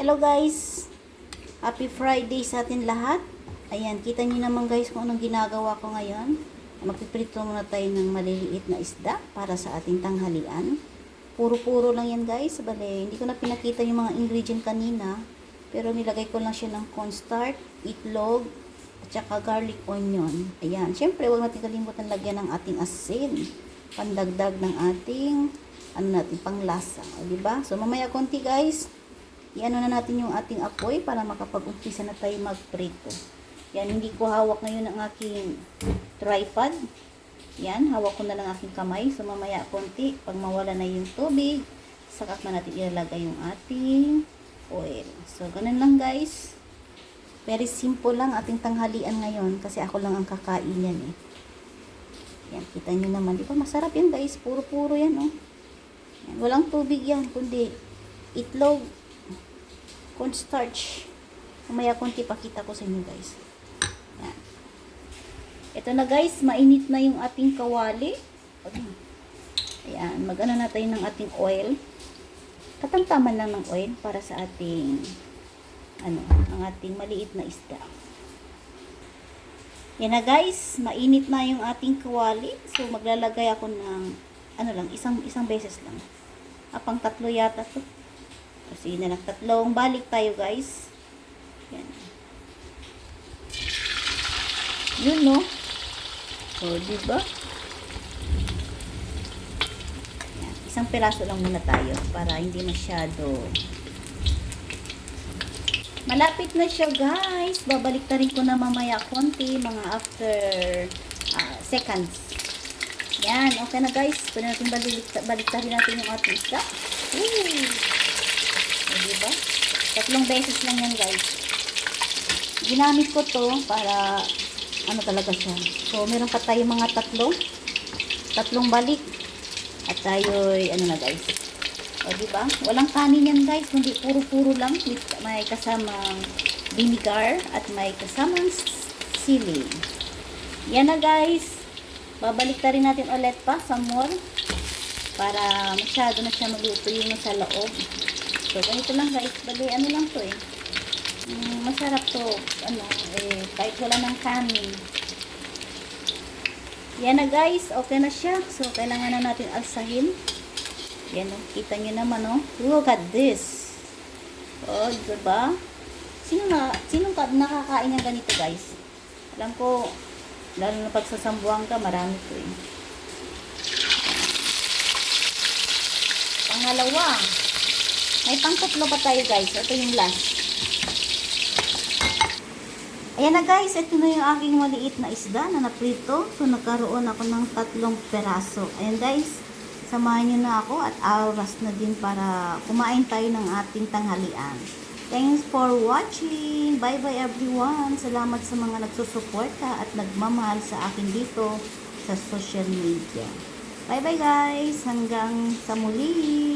Hello guys! Happy Friday sa atin lahat. Ayan, kita niyo naman guys kung anong ginagawa ko ngayon. Magpiprito muna tayo ng maliliit na isda para sa ating tanghalian. Puro-puro lang yan guys. Bale, hindi ko na pinakita yung mga ingredient kanina. Pero nilagay ko lang siya ng cornstarch, itlog, at saka garlic onion. Ayan, syempre huwag natin kalimutan lagyan ng ating asin. Pandagdag ng ating panglasa. O, diba? So, mamaya konti guys. Iano na natin yung ating apoy para makapag-umpisa na tayo magprito. Yan, hindi ko hawak ngayon ang aking tripod. Yan, hawak ko na lang aking kamay. So, mamaya konti, pag mawala na yung tubig, saka na natin ilalagay yung ating oil. So, ganun lang guys. Very simple lang ating tanghalian ngayon kasi ako lang ang kakain yan eh. Yan, kita nyo naman. Di ba masarap yan guys? Puro-puro yan oh. Yan, walang tubig yan, kundi itlog, cornstarch. Mamaya konti pakita ko sa inyo guys. Yan. Ito na guys, mainit na yung ating kawali. Ayan, mag-ano na tayo ng ating oil. Katamtaman lang ng oil para sa ating ang ating maliit na isda. Yan na guys, mainit na yung ating kawali. So maglalagay ako ng isang beses lang. Pang tatlo yata to. Kasi na lang tatlong balik tayo guys. Yan. Yun no. So, diba? Yan. Isang piraso lang muna tayo para hindi masyado. Malapit na siya guys. Babalik na rin ko na mamaya konti. Mga after seconds. Yan. Okay na guys. Pwede natin baliktarin natin yung ating isda. Diba? Tatlong beses lang yan guys. Ginamit ko to para talaga siya. So meron pa tayo mga tatlong balik at tayo'y na guys. O diba? Walang kanin yan guys, kundi puro-puro lang. May kasamang vinegar at may kasamang sili. Yan na guys. Babalik na rin natin ulit pa sa more para masyado na siya magluto yung sa loob. So, ganito lang guys. Bali, lang to eh. Masarap to. Kahit wala ng kanin. Yan na guys. Okay na siya. So, kailangan na natin alsahin. Yan o. Kita nyo naman o. Look at this. O, diba? Sinong nakakain ng ganito guys? Alam ko, lalo na pagsasambuhan ka, marami to eh. Pangalawa. May pangtatlo pa tayo guys. Ito yung last. Ayan na guys. Ito na yung aking maliit na isda na naprito. So nagkaroon ako ng 3 peraso. Ayan guys. Samahan nyo na ako at oras na din para kumain tayo ng ating tanghalian. Thanks for watching. Bye bye everyone. Salamat sa mga nagsusuporta at nagmamahal sa akin dito sa social media. Bye bye guys. Hanggang sa muli.